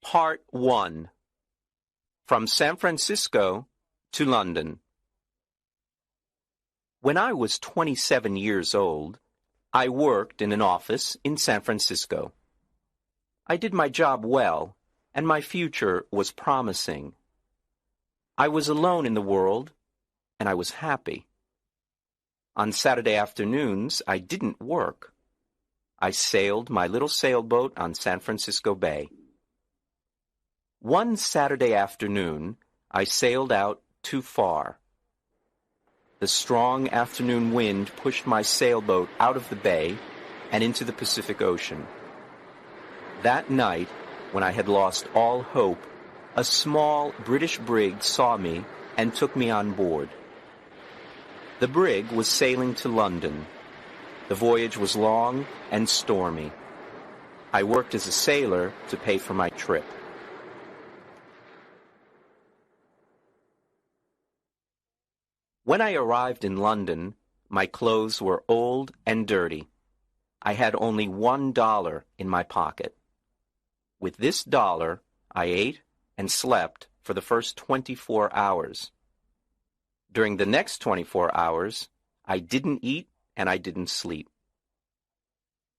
Part 1. From San Francisco to London. When I was 27 years old, I worked in an office in San Francisco. I did my job well, and my future was promising. I was alone in the world, and I was happy. On Saturday afternoons, I didn't work. I sailed my little sailboat on San Francisco Bay. One Saturday afternoon, I sailed out too far. The strong afternoon wind pushed my sailboat out of the bay and into the Pacific Ocean. That night, when I had lost all hope, a small British brig saw me and took me on board. The brig was sailing to London. The voyage was long and stormy. I worked as a sailor to pay for my trip. When I arrived in London, my clothes were old and dirty. I had only $1 in my pocket. With this dollar, I ate and slept for the first 24 hours. During the next 24 hours, I didn't eat and I didn't sleep.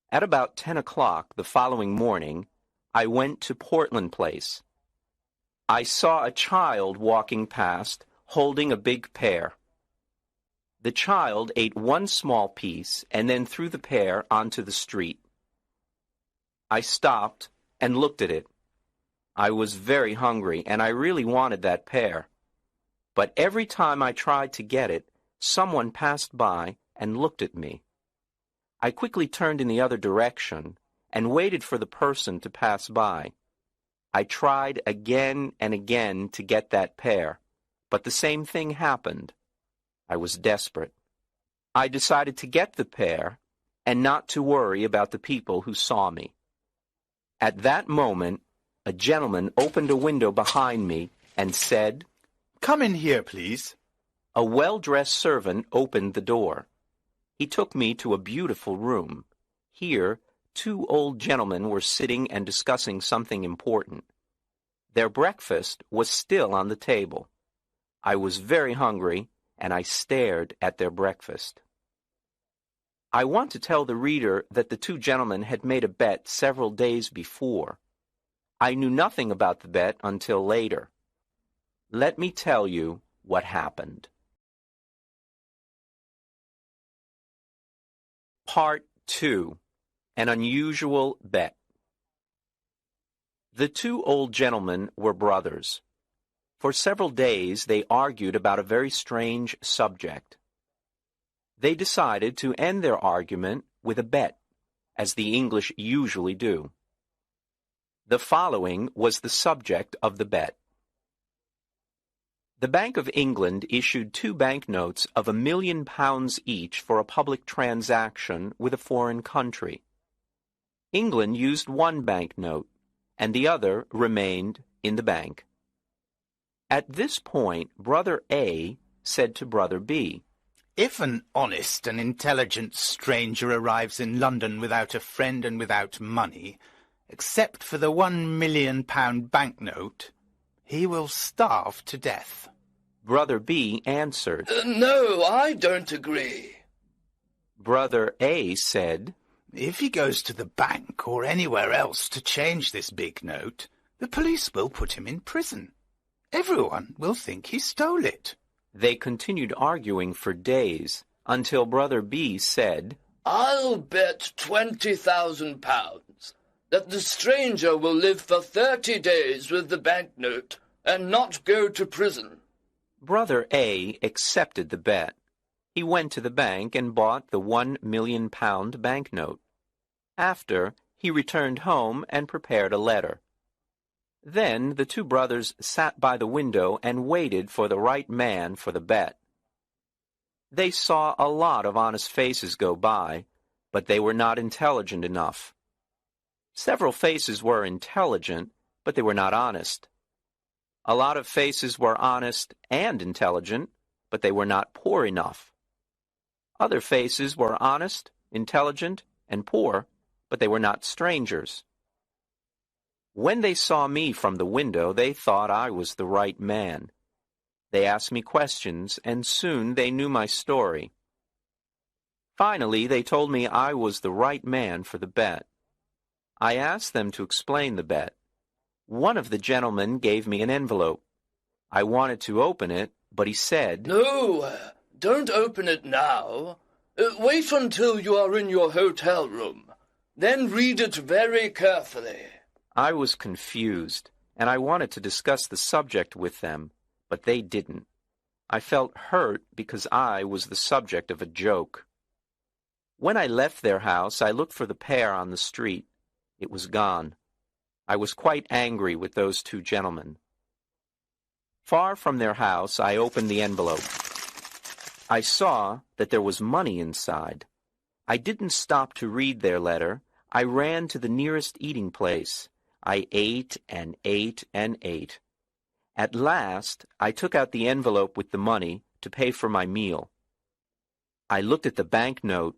At about 10 o'clock the following morning, I went to Portland Place. I saw a child walking past holding a big pear. The child ate one small piece and then threw the pear onto the street. I stopped and looked at it. I was very hungry and I really wanted that pear. But every time I tried to get it, someone passed by and looked at me. I quickly turned in the other direction and waited for the person to pass by. I tried again and again to get that pear, but the same thing happened. I was desperate. I decided to get the pear and not to worry about the people who saw me. At that moment, a gentleman opened a window behind me and said, "Come in here, please." A well-dressed servant opened the door. He took me to a beautiful room. Here, two old gentlemen were sitting and discussing something important. Their breakfast was still on the table. I was very hungry, and I stared at their breakfast. I want to tell the reader that the two gentlemen had made a bet several days before. I knew nothing about the bet until later. Let me tell you what happened. Part 2. An Unusual Bet. The two old gentlemen were brothers. For several days they argued about a very strange subject. They decided to end their argument with a bet, as the English usually do. The following was the subject of the bet. The Bank of England issued 2 banknotes of £1 million each for a public transaction with a foreign country. England used one banknote, and the other remained in the bank. At this point, Brother A said to Brother B, "If an honest and intelligent stranger arrives in London without a friend and without money, except for the £1 million banknote, he will starve to death." Brother B answered, No, I don't agree. Brother A said, "If he goes to the bank or anywhere else to change this big note, the police will put him in prison. Everyone will think he stole it." They continued arguing for days until Brother B said, I'll bet £20,000 that the stranger will live for 30 days with the banknote and not go to prison. Brother A accepted the bet. He went to the bank and bought the £1 million banknote. After, he returned home and prepared a letter. Then the two brothers sat by the window and waited for the right man for the bet. They saw a lot of honest faces go by, but they were not intelligent enough. Several faces were intelligent, but they were not honest. A lot of faces were honest and intelligent, but they were not poor enough. Other faces were honest, intelligent, and poor, but they were not strangers. When they saw me from the window, they thought I was the right man. They asked me questions, and soon they knew my story. Finally, they told me I was the right man for the bet. I asked them to explain the bet. One of the gentlemen gave me an envelope. I wanted to open it, but he said, "No, don't open it now. Wait until you are in your hotel room. Then read it very carefully." I was confused, and I wanted to discuss the subject with them, but they didn't. I felt hurt because I was the subject of a joke. When I left their house, I looked for the pair on the street. It was gone. I was quite angry with those two gentlemen. Far from their house, I opened the envelope. I saw that there was money inside. I didn't stop to read their letter. I ran to the nearest eating place. I ate and ate and ate. At last, I took out the envelope with the money to pay for my meal. I looked at the banknote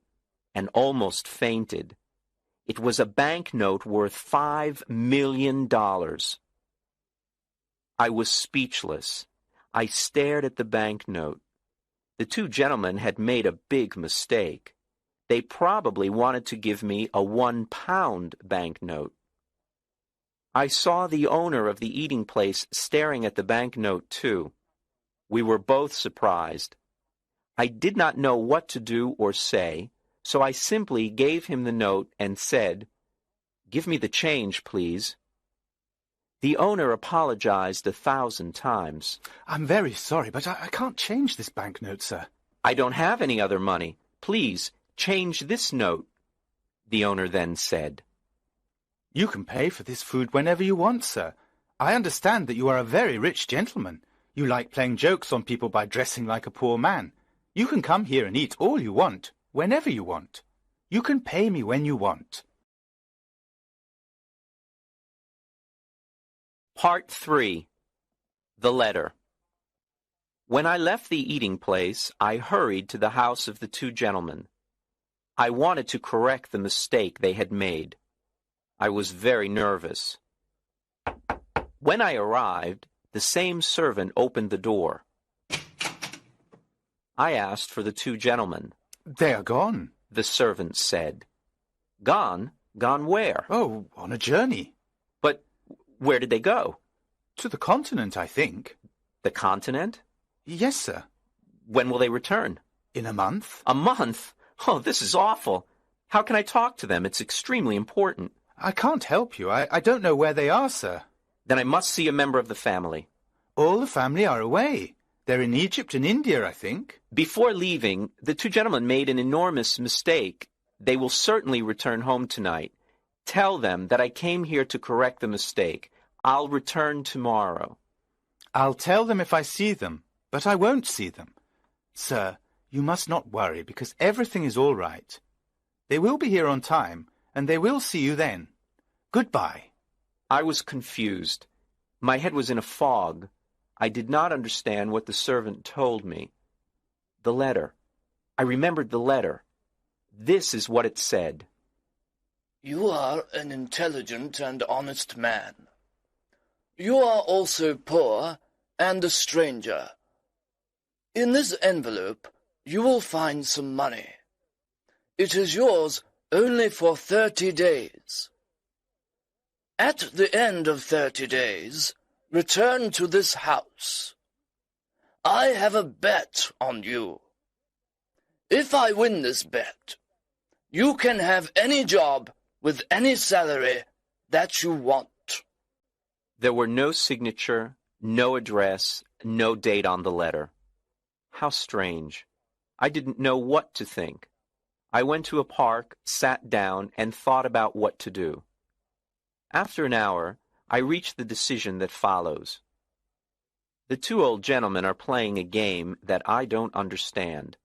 and almost fainted. It was a banknote worth $5 million. I was speechless. I stared at the banknote. The two gentlemen had made a big mistake. They probably wanted to give me a 1-pound banknote. I saw the owner of the eating place staring at the banknote too. We were both surprised. I did not know what to do or say, so I simply gave him the note and said, "Give me the change, please." The owner apologized 1,000 times. "I'm very sorry, but I can't change this banknote, sir." "I don't have any other money. Please, change this note," the owner then said. "You can pay for this food whenever you want, sir. I understand that you are a very rich gentleman. You like playing jokes on people by dressing like a poor man. You can come here and eat all you want, whenever you want. You can pay me when you want." Part 3. The Letter. When I left the eating place, I hurried to the house of the two gentlemen. I wanted to correct the mistake they had made. I was very nervous. When I arrived, the same servant opened the door. I asked for the two gentlemen. "They are gone," the servant said. "Gone? Gone where?" "Oh, on a journey." "But where did they go?" "To the continent, I think." "The continent?" "Yes, sir." "When will they return?" "In a month." "A month? Oh, this is awful. How can I talk to them? It's extremely important." "I can't help you. I don't know where they are, sir." "Then I must see a member of the family." "All the family are away. They're in Egypt and India, I think." Before leaving, the two gentlemen made an enormous mistake. They will certainly return home tonight. Tell them that I came here to correct the mistake. I'll return tomorrow." "I'll tell them if I see them, but I won't see them. Sir, you must not worry, because everything is all right. They will be here on time, and they will see you then. Goodbye." I was confused. My head was in a fog. I did not understand what the servant told me. The letter. I remembered the letter. This is what it said. "You are an intelligent and honest man. You are also poor and a stranger. In this envelope you will find some money. It is yours only for 30 days. At the end of 30 days, return to this house. I have a bet on you. If I win this bet, you can have any job with any salary that you want." There were no signature, no address, no date on the letter. How strange. I didn't know what to think. I went to a park, sat down, and thought about what to do. After an hour, I reached the decision that follows. The two old gentlemen are playing a game that I don't understand.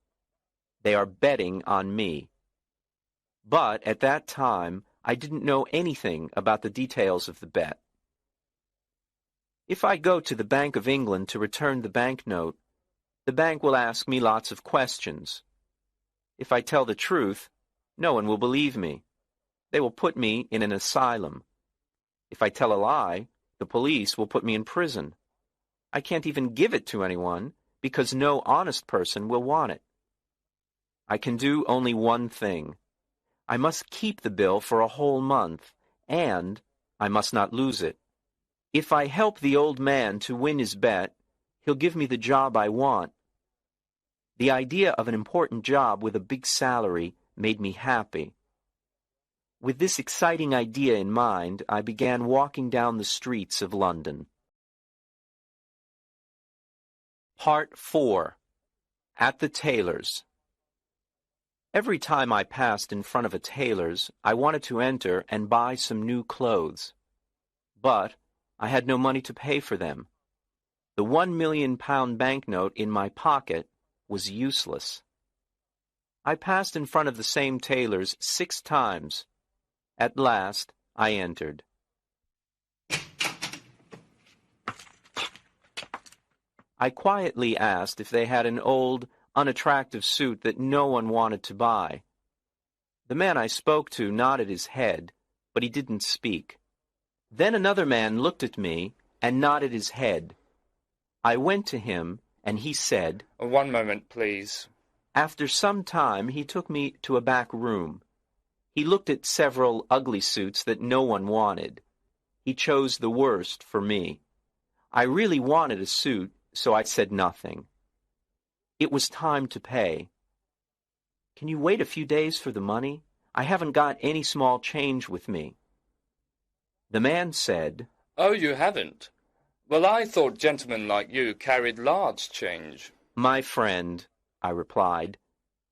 They are betting on me. But at that time, I didn't know anything about the details of the bet. If I go to the Bank of England to return the banknote, the bank will ask me lots of questions. If I tell the truth, no one will believe me. They will put me in an asylum. If I tell a lie, the police will put me in prison. I can't even give it to anyone because no honest person will want it. I can do only one thing. I must keep the bill for a whole month, and I must not lose it. If I help the old man to win his bet, he'll give me the job I want. The idea of an important job with a big salary made me happy. With this exciting idea in mind, I began walking down the streets of London. Part 4. At the Tailor's. Every time I passed in front of a tailor's, I wanted to enter and buy some new clothes. But I had no money to pay for them. The £1 million banknote in my pocket was useless. I passed in front of the same tailor's 6 times. At last, I entered. I quietly asked if they had an old, unattractive suit that no one wanted to buy. The man I spoke to nodded his head, but he didn't speak. Then another man looked at me and nodded his head. I went to him, and he said, "One moment, please." After some time, he took me to a back room. He looked at several ugly suits that no one wanted. He chose the worst for me. I really wanted a suit, so I said nothing. It was time to pay. "Can you wait a few days for the money? I haven't got any small change with me." The man said, "Oh, you haven't? Well, I thought gentlemen like you carried large change." "My friend," I replied,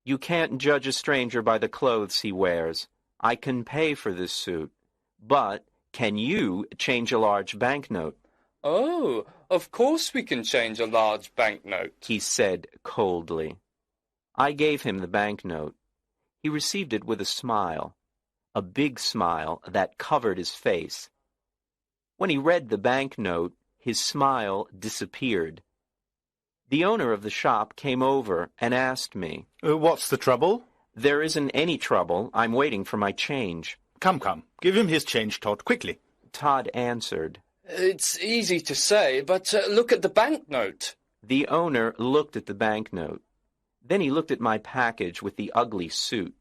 "you can't judge a stranger by the clothes he wears. I can pay for this suit, but can you change a large banknote?" "Oh, of course we can change a large banknote," he said coldly. I gave him the banknote. He received it with a smile, a big smile that covered his face. When he read the banknote, his smile disappeared. The owner of the shop came over and asked me, What's the trouble? "There isn't any trouble. I'm waiting for my change." Come, give him his change, Todd, quickly. Todd answered. "It's easy to say, but look at the banknote." The owner looked at the banknote. Then he looked at my package with the ugly suit.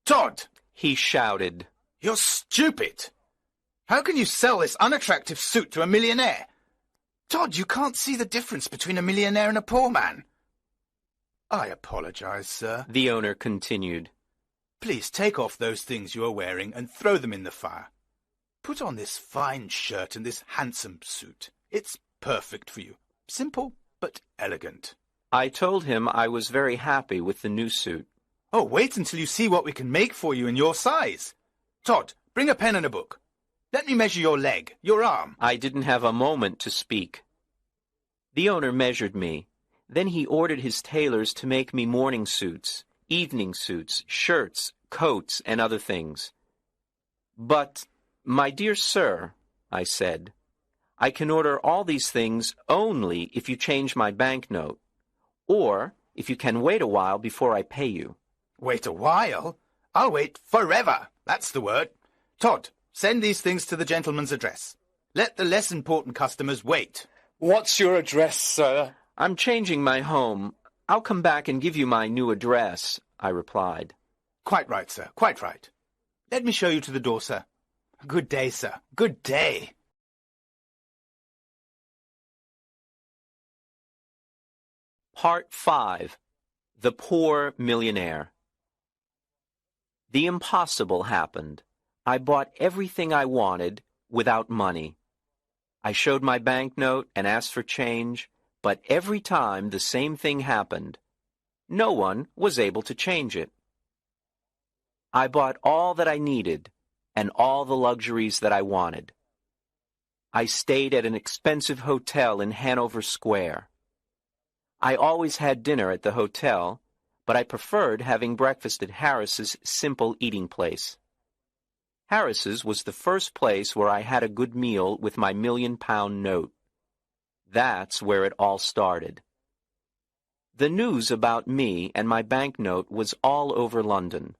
Todd! He shouted. You're stupid! How can you sell this unattractive suit to a millionaire? Todd, you can't see the difference between a millionaire and a poor man. I apologize, sir. The owner continued. Please take off those things you are wearing and throw them in the fire. Put on this fine shirt and this handsome suit. It's perfect for you. Simple, but elegant. I told him I was very happy with the new suit. Oh, wait until you see what we can make for you in your size. Todd, bring a pen and a book. Let me measure your leg, your arm. I didn't have a moment to speak. The owner measured me. Then he ordered his tailors to make me morning suits, evening suits, shirts, coats, and other things. "But, my dear sir," I said, "I can order all these things only if you change my banknote, or if you can wait a while before I pay you." Wait a while? I'll wait forever. That's the word. Todd, send these things to the gentleman's address. Let the less important customers wait. "What's your address, sir?" "I'm changing my home. I'll come back and give you my new address," I replied. Quite right, sir, quite right. Let me show you to the door, sir. Good day, sir. Good day. Part 5. The Poor Millionaire. The impossible happened. I bought everything I wanted without money. I showed my banknote and asked for change, but every time the same thing happened. No one was able to change it. I bought all that I needed and all the luxuries that I wanted. I stayed at an expensive hotel in Hanover Square. I always had dinner at the hotel, but I preferred having breakfast at Harris's simple eating place. Harris's was the first place where I had a good meal with my £1 million note. That's where it all started. The news about me and my banknote was all over London.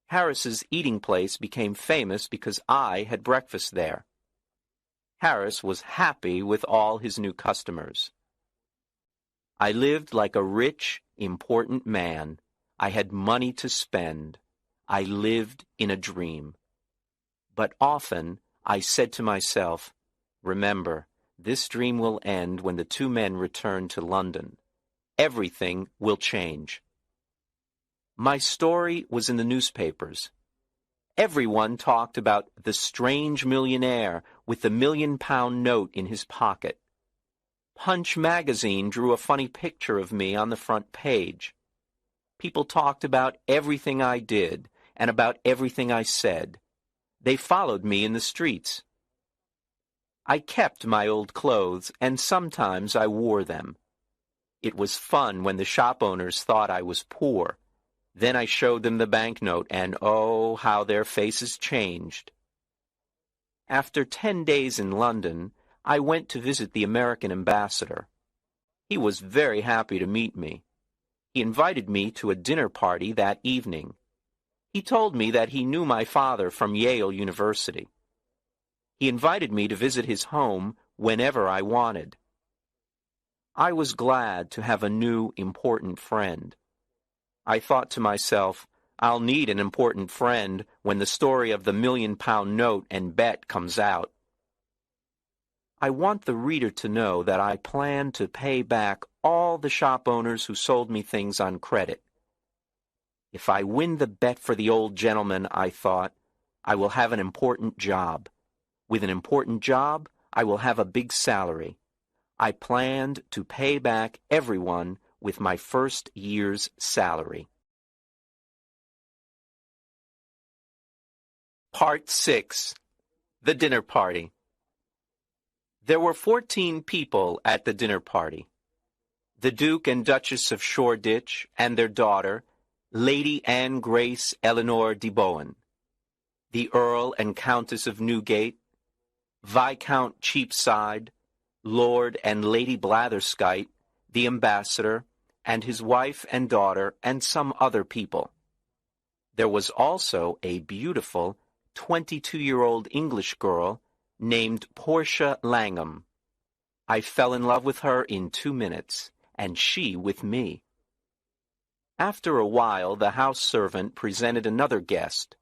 Harris's eating place became famous because I had breakfast there. Harris was happy with all his new customers. I lived like a rich, important man. I had money to spend. I lived in a dream. But often I said to myself, remember, this dream will end when the two men return to London. Everything will change. My story was in the newspapers. Everyone talked about the strange millionaire with the £1,000,000 note in his pocket. Punch magazine drew a funny picture of me on the front page. People talked about everything I did and about everything I said. They followed me in the streets. I kept my old clothes, and sometimes I wore them. It was fun when the shop owners thought I was poor. Then I showed them the banknote, and oh, how their faces changed. After 10 days in London, I went to visit the American ambassador. He was very happy to meet me. He invited me to a dinner party that evening. He told me that he knew my father from Yale University. He invited me to visit his home whenever I wanted. I was glad to have a new, important friend. I thought to myself, I'll need an important friend when the story of the £1,000,000 note and bet comes out. I want the reader to know that I plan to pay back all the shop owners who sold me things on credit. If I win the bet for the old gentleman, I thought, I will have an important job. With an important job, I will have a big salary. I planned to pay back everyone with my first year's salary. Part 6. The Dinner Party. There were 14 people at the dinner party. The Duke and Duchess of Shoreditch and their daughter, Lady Anne Grace Eleanor de Bowen, the Earl and Countess of Newgate, Viscount Cheapside, Lord and Lady Blatherskite, the ambassador, and his wife and daughter, and some other people. There was also a beautiful 22-year-old English girl named Portia Langham. I fell in love with her in 2 minutes, and she with me. After a while, the house servant presented another guest,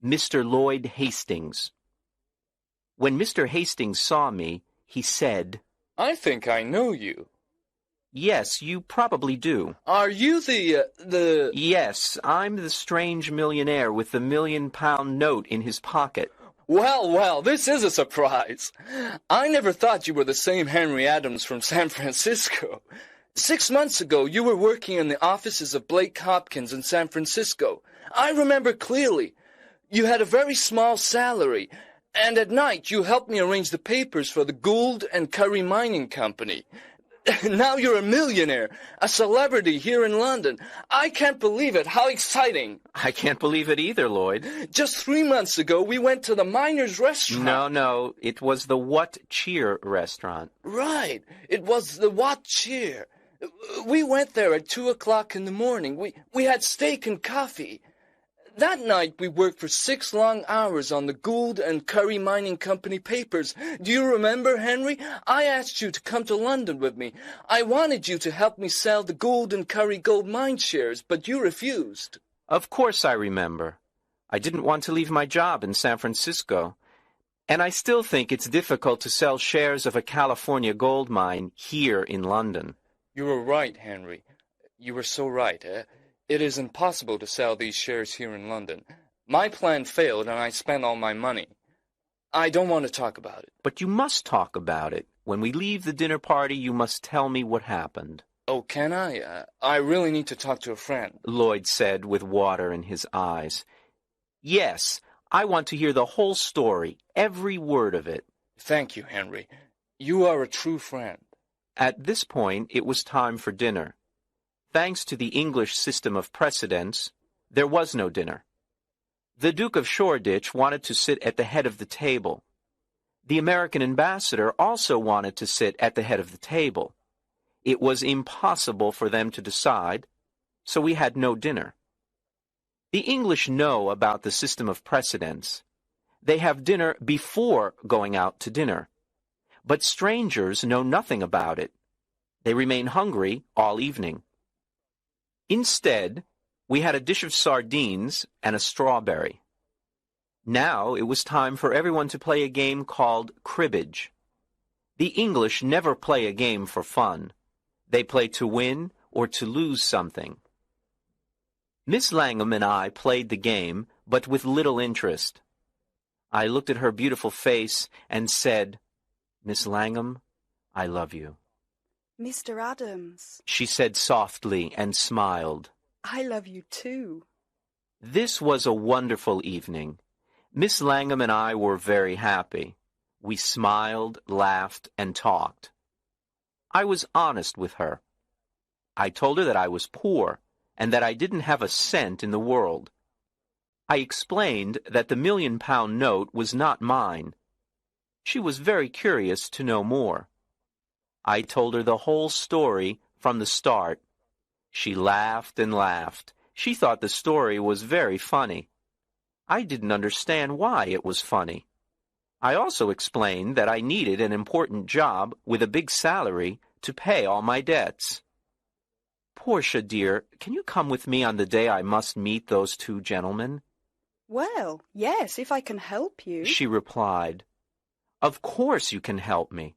Mr. Lloyd Hastings. When Mr. Hastings saw me, he said, I think I know you. Yes, you probably do. Are you the... Yes, I'm the strange millionaire with the £1,000,000 note in his pocket. Well, this is a surprise. I never thought you were the same Henry Adams from San Francisco. 6 months ago, you were working in the offices of Blake Hopkins in San Francisco. I remember clearly. You had a very small salary, and at night you helped me arrange the papers for the Gould and Curry Mining Company. Now you're a millionaire, a celebrity here in London. I can't believe it. How exciting. I can't believe it either, Lloyd. Just 3 months ago, we went to the Miners' Restaurant. No, it was the What Cheer restaurant. Right. It was the What Cheer. We went there at 2 o'clock in the morning. We had steak and coffee. That night, we worked for 6 long hours on the Gould and Curry Mining Company papers. Do you remember, Henry? I asked you to come to London with me. I wanted you to help me sell the Gould and Curry gold mine shares, but you refused. Of course I remember. I didn't want to leave my job in San Francisco. And I still think it's difficult to sell shares of a California gold mine here in London. You were right, Henry. You were so right, It is impossible to sell these shares here in London. My plan failed, and I spent all my money. I don't want to talk about it. But you must talk about it. When we leave the dinner party, you must tell me what happened. Oh, can I? I really need to talk to a friend. Lloyd said with water in his eyes. Yes, I want to hear the whole story, every word of it. Thank you, Henry. You are a true friend. At this point, it was time for dinner. Thanks to the English system of precedence, there was no dinner. The Duke of Shoreditch wanted to sit at the head of the table. The American ambassador also wanted to sit at the head of the table. It was impossible for them to decide, so we had no dinner. The English know about the system of precedence. They have dinner before going out to dinner. But strangers know nothing about it. They remain hungry all evening. Instead, we had a dish of sardines and a strawberry. Now it was time for everyone to play a game called cribbage. The English never play a game for fun. They play to win or to lose something. Miss Langham and I played the game, but with little interest. I looked at her beautiful face and said, "Miss Langham, I love you." "Mr. Adams," she said softly and smiled. "I love you too." This was a wonderful evening. Miss Langham and I were very happy. We smiled, laughed, and talked. I was honest with her. I told her that I was poor and that I didn't have a cent in the world. I explained that the £1,000,000 note was not mine. She was very curious to know more. I told her the whole story from the start. She laughed and laughed. She thought the story was very funny. I didn't understand why it was funny. I also explained that I needed an important job with a big salary to pay all my debts. "Portia, dear, can you come with me on the day I must meet those two gentlemen?" "Well, yes, if I can help you," she replied. "Of course you can help me.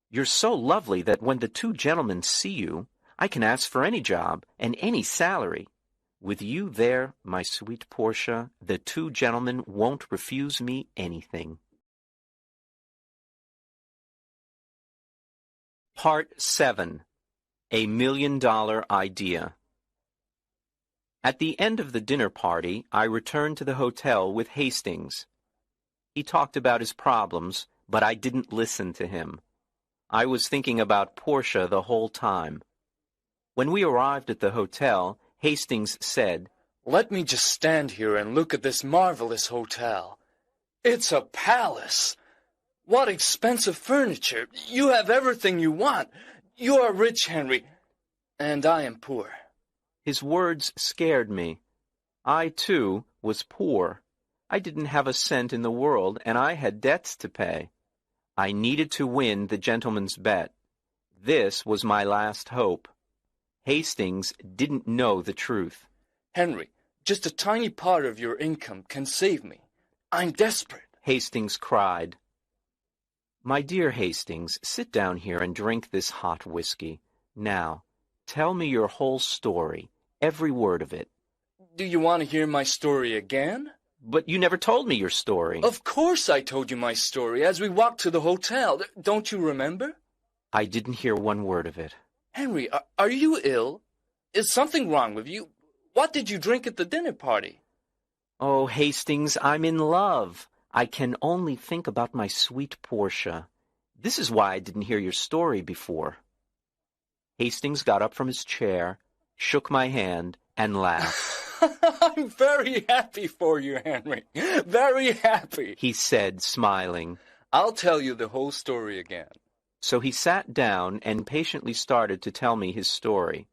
You're so lovely that when the two gentlemen see you, I can ask for any job and any salary. With you there, my sweet Portia, the two gentlemen won't refuse me anything." Part 7. A $1,000,000 Idea. At the end of the dinner party, I returned to the hotel with Hastings. He talked about his problems, but I didn't listen to him. I was thinking about Portia the whole time. When we arrived at the hotel, Hastings said, "Let me just stand here and look at this marvelous hotel. It's a palace. What expensive furniture. You have everything you want. You are rich, Henry, and I am poor." His words scared me. I, too, was poor. I didn't have a cent in the world, and I had debts to pay. I needed to win the gentleman's bet. This was my last hope. Hastings didn't know the truth. "Henry, just a tiny part of your income can save me. I'm desperate," Hastings cried. "My dear Hastings, sit down here and drink this hot whiskey. Now, tell me your whole story, every word of it." "Do you want to hear my story again?" "But you never told me your story." "Of course I told you my story as we walked to the hotel. Don't you remember?" "I didn't hear one word of it." "Henry, are you ill? Is something wrong with you? What did you drink at the dinner party?" "Oh, Hastings, I'm in love. I can only think about my sweet Portia. This is why I didn't hear your story before." Hastings got up from his chair, shook my hand, and laughed. "I'm very happy for you, Henry. Very happy," he said, smiling. "I'll tell you the whole story again." So he sat down and patiently started to tell me his story.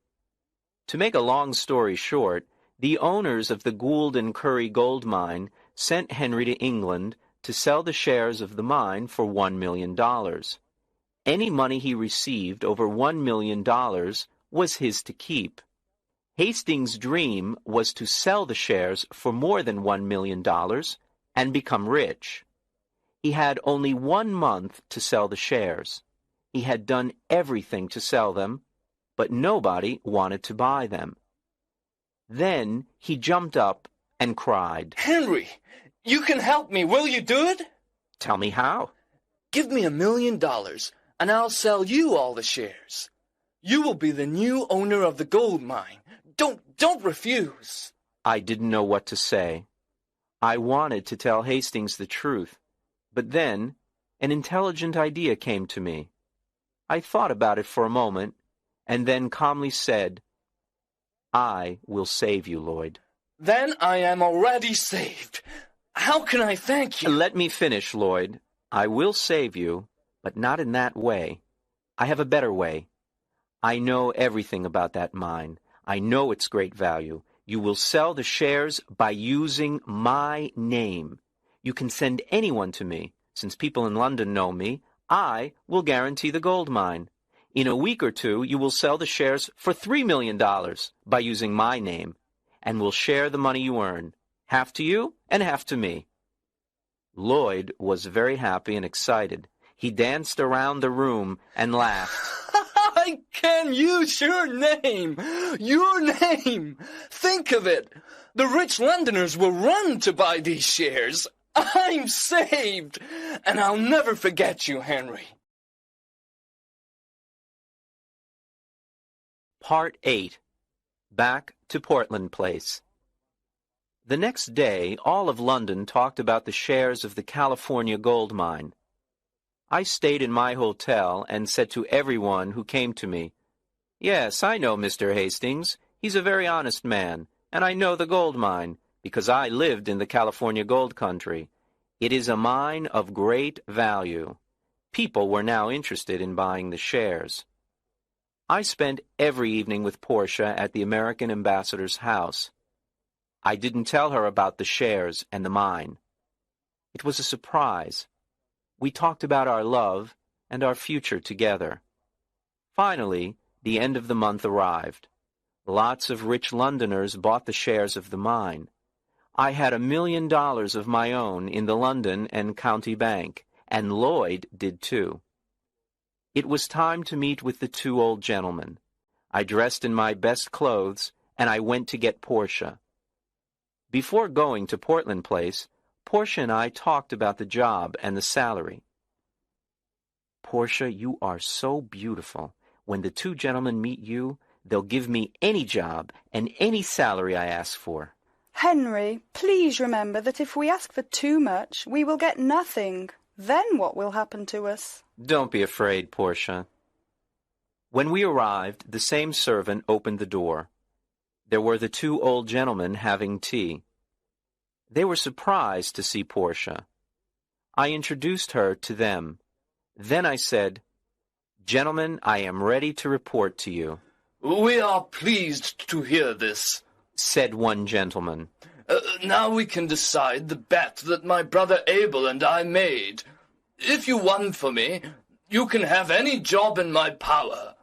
To make a long story short, the owners of the Gould and Curry gold mine sent Henry to England to sell the shares of the mine for $1,000,000. Any money he received over $1,000,000 was his to keep. Hastings' dream was to sell the shares for more than $1,000,000 and become rich. He had only 1 month to sell the shares. He had done everything to sell them, but nobody wanted to buy them. Then he jumped up and cried, "Henry, you can help me. Will you do it?" "Tell me how." "Give me $1,000,000, and I'll sell you all the shares. You will be the new owner of the gold mine. Don't refuse." I didn't know what to say. I wanted to tell Hastings the truth, but then an intelligent idea came to me. I thought about it for a moment, and then calmly said, "I will save you, Lloyd." "Then I am already saved. How can I thank you?" "Let me finish, Lloyd. I will save you, but not in that way. I have a better way. I know everything about that mine. I know its great value. You will sell the shares by using my name. You can send anyone to me. Since people in London know me, I will guarantee the gold mine. In a week or two, you will sell the shares for $3 million by using my name, and will share the money you earn, half to you and half to me. Lloyd was very happy and excited. He danced around the room and laughed. I can use your name! Your name! Think of it! The rich Londoners will run to buy these shares. I'm saved! And I'll never forget you, Henry. Part 8. Back to Portland Place. The next day, all of London talked about the shares of the California gold mine. I stayed in my hotel and said to everyone who came to me, "Yes, I know Mr. Hastings. He's a very honest man, and I know the gold mine, because I lived in the California gold country. It is a mine of great value." People were now interested in buying the shares. I spent every evening with Portia at the American ambassador's house. I didn't tell her about the shares and the mine. It was a surprise. We talked about our love and our future together. Finally, the end of the month arrived. Lots of rich Londoners bought the shares of the mine. I had $1 million of my own in the London and County Bank, and Lloyd did too. It was time to meet with the two old gentlemen. I dressed in my best clothes, and I went to get Portia. Before going to Portland Place, Portia and I talked about the job and the salary. "Portia, you are so beautiful. When the two gentlemen meet you, they'll give me any job and any salary I ask for." Henry, please remember that if we ask for too much, we will get nothing. Then what will happen to us? Don't be afraid, Portia. When we arrived, the same servant opened the door. There were the two old gentlemen having tea. They were surprised to see Portia. I introduced her to them. Then I said, "Gentlemen, I am ready to report to you," We are pleased to hear this, said one gentleman. Now we can decide the bet that my brother Abel and I made. If you won for me, you can have any job in my power.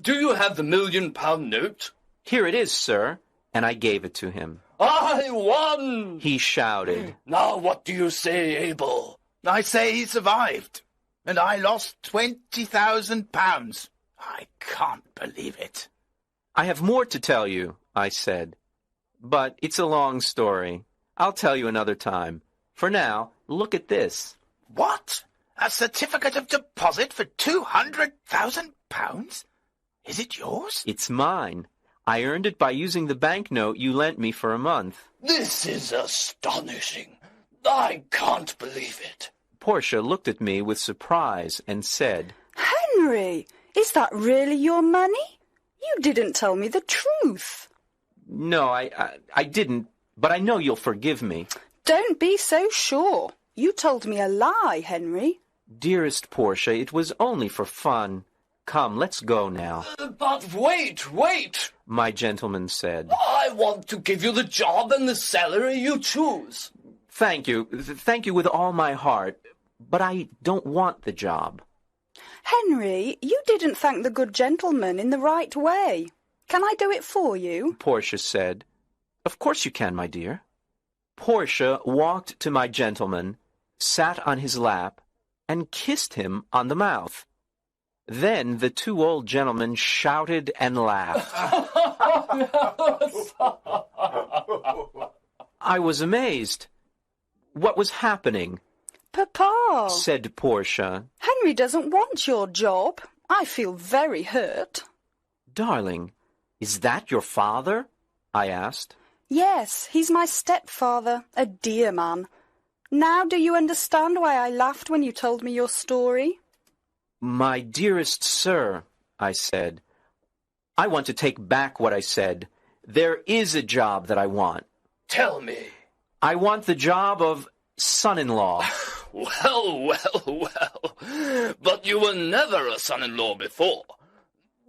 Do you have the £1 million note? "Here it is, sir," and I gave it to him. I won! He shouted. Now what do you say, Abel? I say he survived, and I lost £20,000. I can't believe it. "I have more to tell you," I said. "But it's a long story. I'll tell you another time. For now, look at this." What? A certificate of deposit for £200,000? Is it yours? "It's mine. I earned it by using the banknote you lent me for a month." This is astonishing. I can't believe it. Portia looked at me with surprise and said, Henry, is that really your money? You didn't tell me the truth. "No, I didn't, but I know you'll forgive me." Don't be so sure. You told me a lie, Henry. "Dearest Portia, it was only for fun. Come, let's go now," But wait! my gentleman said. I want to give you the job and the salary you choose. Thank you with all my heart, but I don't want the job." Henry, you didn't thank the good gentleman in the right way. Can I do it for you? Portia said. "Of course you can, my dear." Portia walked to my gentleman, sat on his lap, and kissed him on the mouth. Then the two old gentlemen shouted and laughed. I was amazed. What was happening? Papa, said Portia. Henry doesn't want your job. I feel very hurt. "Darling, is that your father?" I asked. Yes, he's my stepfather, a dear man. Now do you understand why I laughed when you told me your story? "My dearest sir," I said, "I want to take back what I said. There is a job that I want. Tell me. I want the job of son-in-law." Well. But you were never a son-in-law before.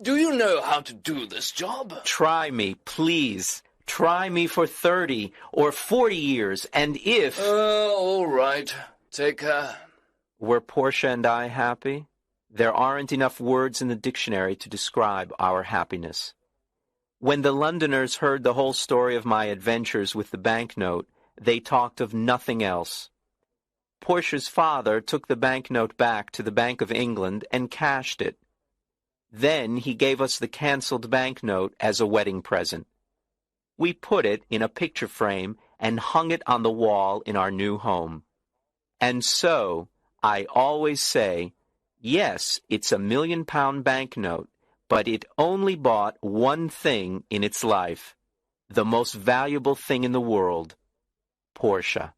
Do you know how to do this job? "Try me, please. Try me for 30 or 40 years, and if... All right. Take her. Were Portia and I happy? There aren't enough words in the dictionary to describe our happiness. When the Londoners heard the whole story of my adventures with the banknote, they talked of nothing else. Portia's father took the banknote back to the Bank of England and cashed it. Then he gave us the cancelled banknote as a wedding present. We put it in a picture frame and hung it on the wall in our new home. And so, I always say, yes, it's a £1 million banknote, but it only bought one thing in its life, the most valuable thing in the world, Portia.